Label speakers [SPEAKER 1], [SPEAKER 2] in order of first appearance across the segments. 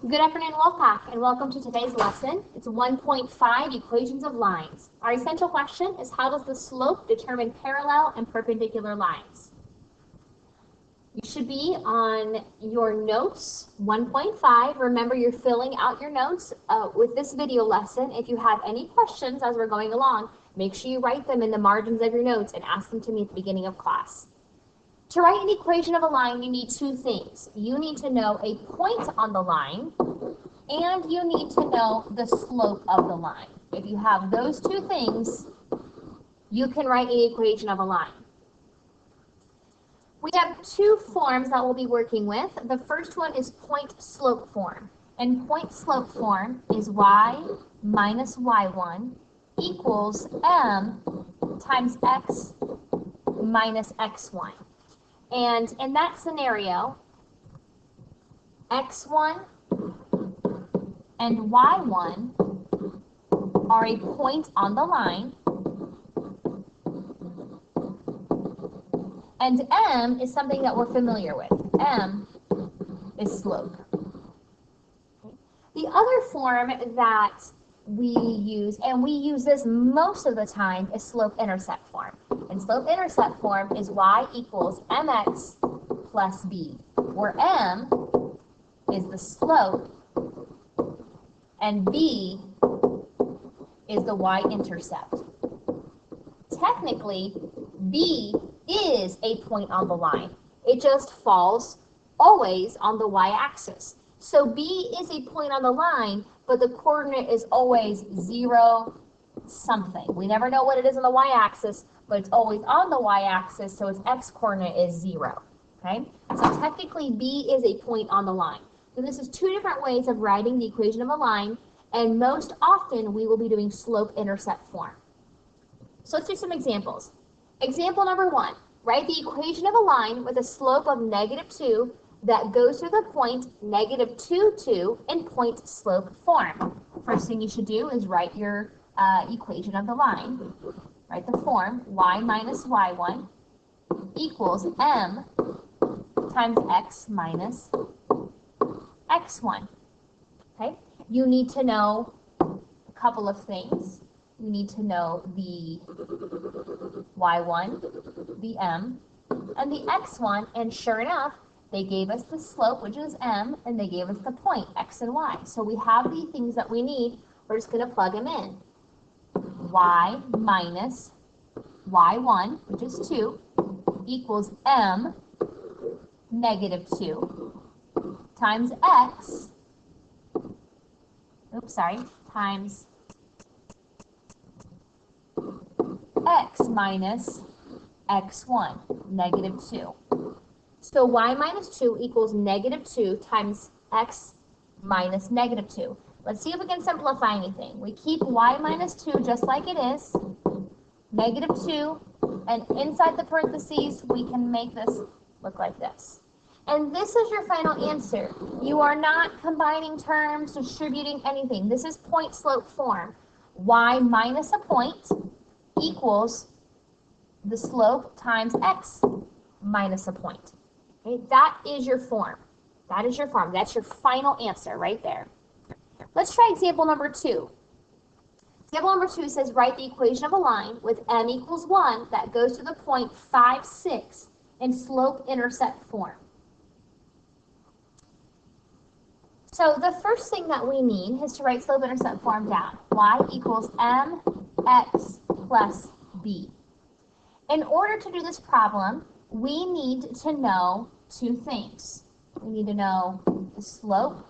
[SPEAKER 1] Good afternoon, Wolfpack, and welcome to today's lesson. It's 1.5 Equations of Lines. Our essential question is, how does the slope determine parallel and perpendicular lines? You should be on your notes 1.5. Remember, you're filling out your notes with this video lesson. If you have any questions as we're going along, make sure you write them in the margins of your notes and ask them to me at the beginning of class. To write an equation of a line, you need two things. You need to know a point on the line, and you need to know the slope of the line. If you have those two things, you can write an equation of a line. We have two forms that we'll be working with. The first one is point-slope form. And point-slope form is y minus y1 equals m times x minus x1. And in that scenario, x1 and y1 are a point on the line, and m is something that we're familiar with. M is slope. The other form that we use, and we use this most of the time, is slope-intercept form. And slope-intercept form is y equals mx plus b, where m is the slope and b is the y-intercept. Technically, b is a point on the line. It just falls always on the y-axis. So b is a point on the line, but the coordinate is always 0 something. We never know what it is on the y-axis, but it's always on the y-axis, so its x-coordinate is 0. Okay? So technically, b is a point on the line. So this is two different ways of writing the equation of a line, and most often we will be doing slope-intercept form. So let's do some examples. Example number 1. Write the equation of a line with a slope of -2 that goes through the point -2, 2 in point-slope form. First thing you should do is write your equation of the line. Write the form y minus y1 equals m times x minus x1. Okay? You need to know a couple of things. You need to know the y1, the m, and the x1, and sure enough, they gave us the slope, which is m, and they gave us the point, x and y. So we have the things that we need. We're just going to plug them in. Y minus y1, which is 2, equals m -2 times x, times x minus x1, -2. So y minus 2 equals -2 times x minus -2. Let's see if we can simplify anything. We keep y minus 2 just like it is, -2, and inside the parentheses, we can make this look like this. And this is your final answer. You are not combining terms, distributing anything. This is point-slope form. Y minus a point equals the slope times x minus a point. Okay? That is your form. That is your form. That's your final answer right there. Let's try example number 2. Example number 2 says, write the equation of a line with m equals 1 that goes to the point 5, 6 in slope-intercept form. So the first thing that we need is to write slope-intercept form down. Y equals mx plus b. In order to do this problem, we need to know two things. We need to know the slope,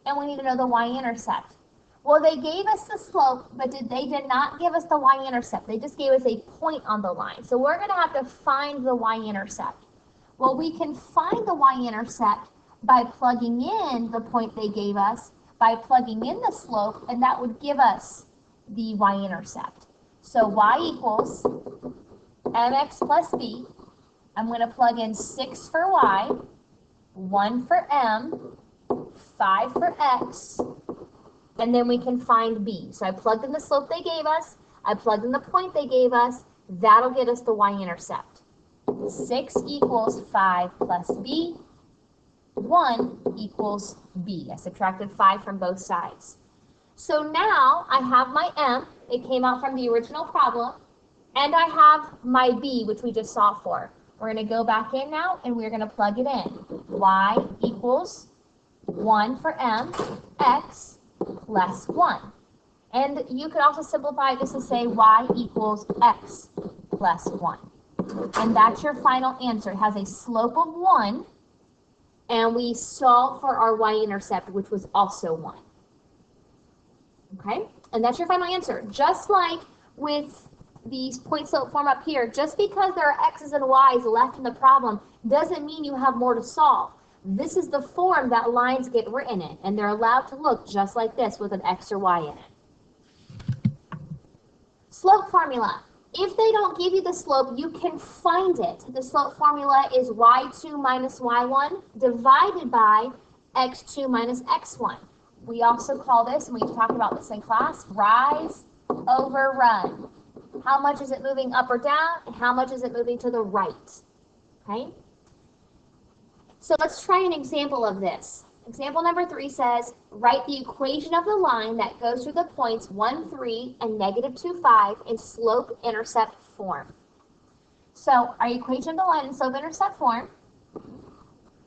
[SPEAKER 1] and we need to know the y-intercept. Well, they gave us the slope, but they did not give us the y-intercept. They just gave us a point on the line. So we're going to have to find the y-intercept. Well, we can find the y-intercept by plugging in the point they gave us, by plugging in the slope, and that would give us the y-intercept. So y equals mx plus b. I'm going to plug in 6 for y, 1 for m, 5 for x, and then we can find b. So I plugged in the slope they gave us, I plugged in the point they gave us, that'll get us the y-intercept. 6 equals 5 plus b, 1 equals b. I subtracted 5 from both sides. So now I have my m, it came out from the original problem, and I have my b, which we just solved for. We're going to go back in now, and we're going to plug it in. Y equals 1 for m, x plus 1. And you could also simplify this to say y equals x plus 1. And that's your final answer. It has a slope of 1, and we solve for our y-intercept, which was also 1. Okay? And that's your final answer. Just like with these point slope form up here, just because there are x's and y's left in the problem doesn't mean you have more to solve. This is the form that lines get written in, and they're allowed to look just like this with an x or y in it. Slope formula. If they don't give you the slope, you can find it. The slope formula is y2 minus y1 divided by x2 minus x1. We also call this, and we talked about this in class, rise over run. How much is it moving up or down, and how much is it moving to the right? Okay? So let's try an example of this. Example number 3 says, write the equation of the line that goes through the points 1, 3, and negative 2, 5 in slope-intercept form. So our equation of the line in slope-intercept form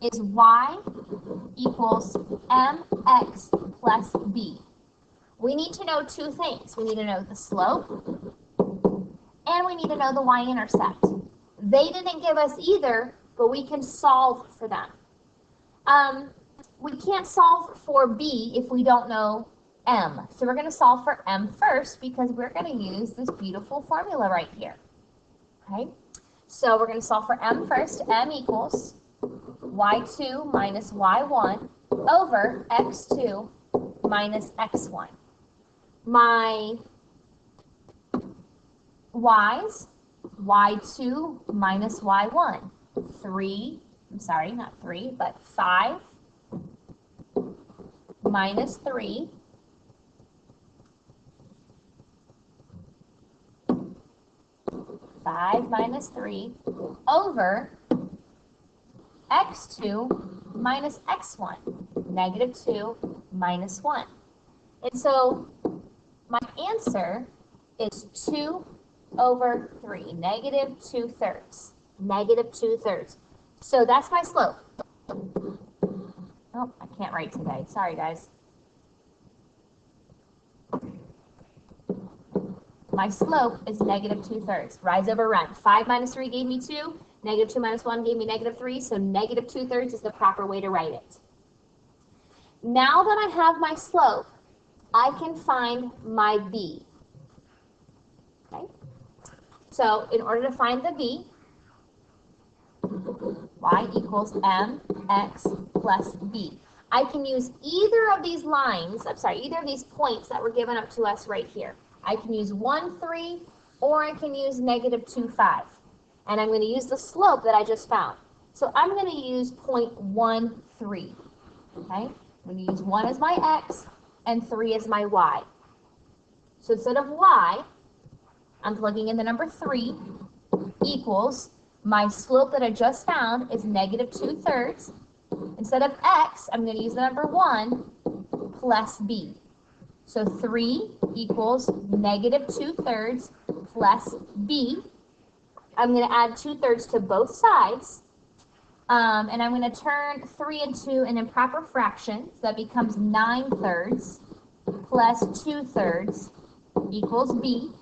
[SPEAKER 1] is y equals mx plus b. We need to know two things. We need to know the slope, and we need to know the y-intercept. They didn't give us either, but we can solve for them. We can't solve for b if we don't know m. So we're going to solve for m first because we're going to use this beautiful formula right here. Okay? So we're going to solve for m first. M equals y2 minus y1 over x2 minus x1. My y's, y2 minus y1. 5 minus 3 over x2 minus x1, negative 2 minus 1. And so my answer is 2 over 3, negative 2/3. Negative 2/3. So that's my slope. Oh, I can't write today. Sorry, guys. My slope is negative 2/3. Rise over run. 5 minus 3 gave me 2. Negative 2 minus 1 gave me negative 3. So negative 2/3 is the proper way to write it. Now that I have my slope, I can find my b. Okay? So in order to find the b, y equals mx plus b. I can use either of these lines, either of these points that were given up to us right here. I can use 1, 3, or I can use negative 2, 5. And I'm going to use the slope that I just found. So I'm going to use point 1, 3. Okay? I'm going to use 1 as my x and 3 as my y. So instead of y, I'm plugging in the number 3 equals my slope that I just found is negative 2/3. Instead of x, I'm going to use the number 1 plus b. So 3 equals negative 2/3 plus b. I'm going to add 2/3 to both sides. And I'm going to turn 3 into an improper fraction. So that becomes 9/3 plus 2/3 equals b.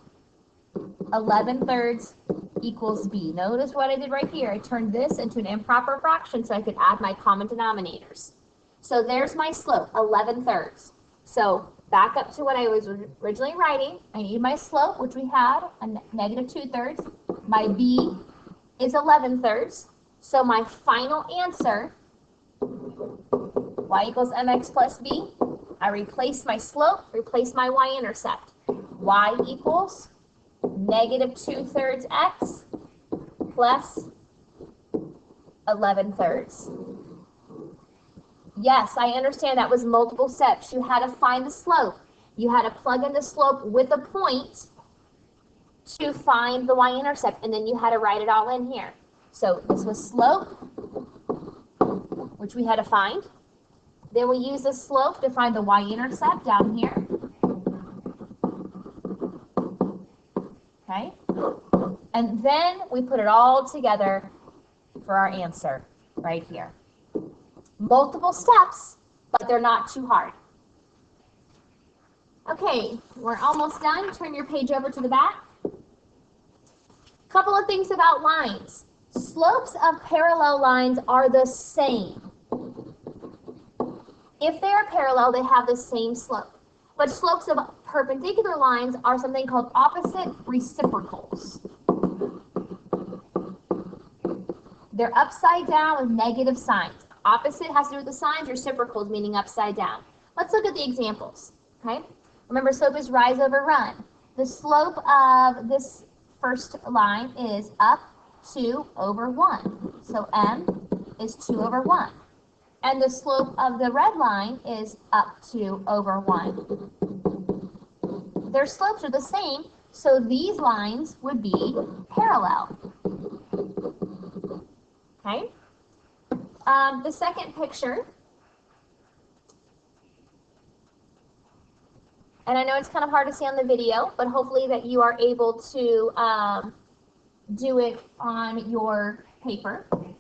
[SPEAKER 1] 11/3 equals b. Notice what I did right here. I turned this into an improper fraction so I could add my common denominators. So there's my slope, 11/3. So back up to what I was originally writing. I need my slope, which we had, a negative 2/3. My b is 11/3. So my final answer, y equals mx plus b. I replace my slope, replace my y-intercept. Y equals negative 2/3 x plus 11/3. Yes, I understand that was multiple steps. You had to find the slope. You had to plug in the slope with a point to find the y-intercept, and then you had to write it all in here. So this was slope which we had to find. Then we use the slope to find the y-intercept down here. Okay? And then we put it all together for our answer right here. Multiple steps, but they're not too hard. Okay, we're almost done. Turn your page over to the back. Couple of things about lines. Slopes of parallel lines are the same. If they are parallel, they have the same slope. But slopes of perpendicular lines are something called opposite reciprocals. They're upside down with negative signs. Opposite has to do with the signs, reciprocals meaning upside down. Let's look at the examples, okay? Remember, slope is rise over run. The slope of this first line is up 2 over 1. So m is 2 over 1. And the slope of the red line is up 2 over 1. Their slopes are the same, so these lines would be parallel. Okay? The second picture, and I know it's kind of hard to see on the video, but hopefully that you are able to do it on your paper. I'm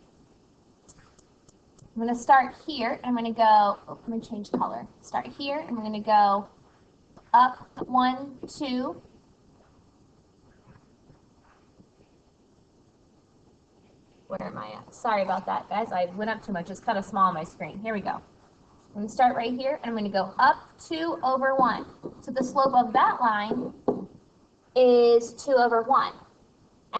[SPEAKER 1] going to start here, and I'm going to go, let me change color. Start here, and we're going to go up 1, 2. Where am I at? Sorry about that, guys. I went up too much. It's kind of small on my screen. Here we go. I'm going to start right here, and I'm going to go up 2 over 1. So the slope of that line is 2 over 1.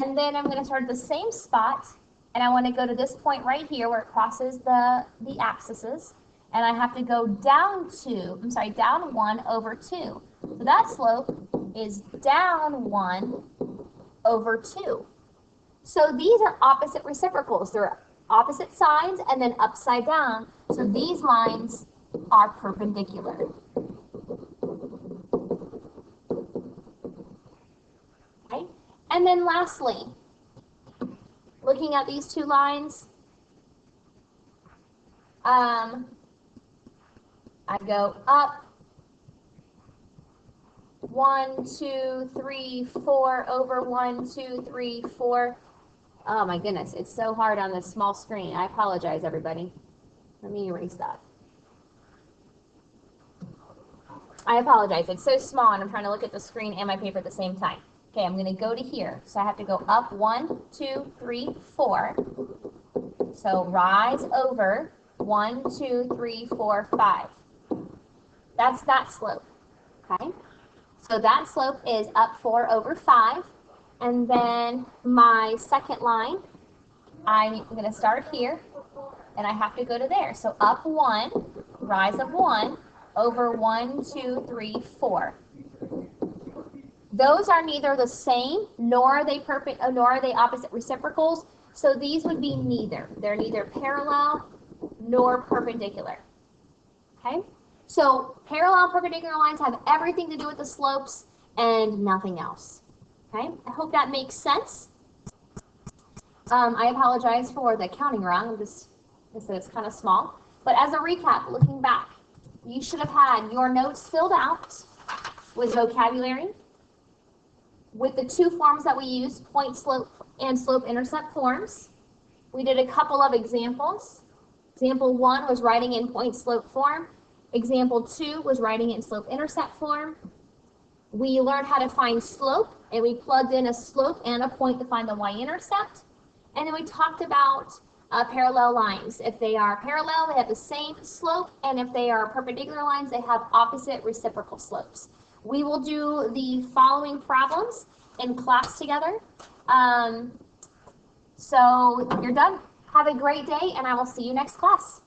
[SPEAKER 1] And then I'm going to start at the same spot, and I want to go to this point right here where it crosses the axes, and I have to go down 1 over 2. So that slope is down 1 over 2. So these are opposite reciprocals. They're opposite sides and then upside down. So these lines are perpendicular. Okay? And then lastly, looking at these two lines, I go up 1, 2, 3, 4 over 1, 2, 3, 4. Oh my goodness, it's so hard on this small screen. I apologize, everybody. Let me erase that. I apologize. It's so small, and I'm trying to look at the screen and my paper at the same time. Okay, I'm going to go to here. So I have to go up 1, 2, 3, 4. So rise over 1, 2, 3, 4, 5. That's that slope. Okay? So that slope is up 4 over 5. And then my second line, I'm going to start here, and I have to go to there. So up 1, rise of 1, over 1, 2, 3, 4. Those are neither the same, nor are they opposite reciprocals. So these would be neither. They're neither parallel nor perpendicular. Okay? So parallel and perpendicular lines have everything to do with the slopes and nothing else. Okay, I hope that makes sense. I apologize for the counting wrong. This is kind of small. But as a recap, looking back, you should have had your notes filled out with vocabulary, with the two forms that we used, point slope and slope intercept forms. We did a couple of examples. Example 1 was writing in point slope form. Example 2 was writing in slope intercept form. We learned how to find slope, and we plugged in a slope and a point to find the y-intercept. And then we talked about parallel lines. If they are parallel, they have the same slope, and if they are perpendicular lines, they have opposite reciprocal slopes. We will do the following problems in class together. So you're done. Have a great day, and I will see you next class.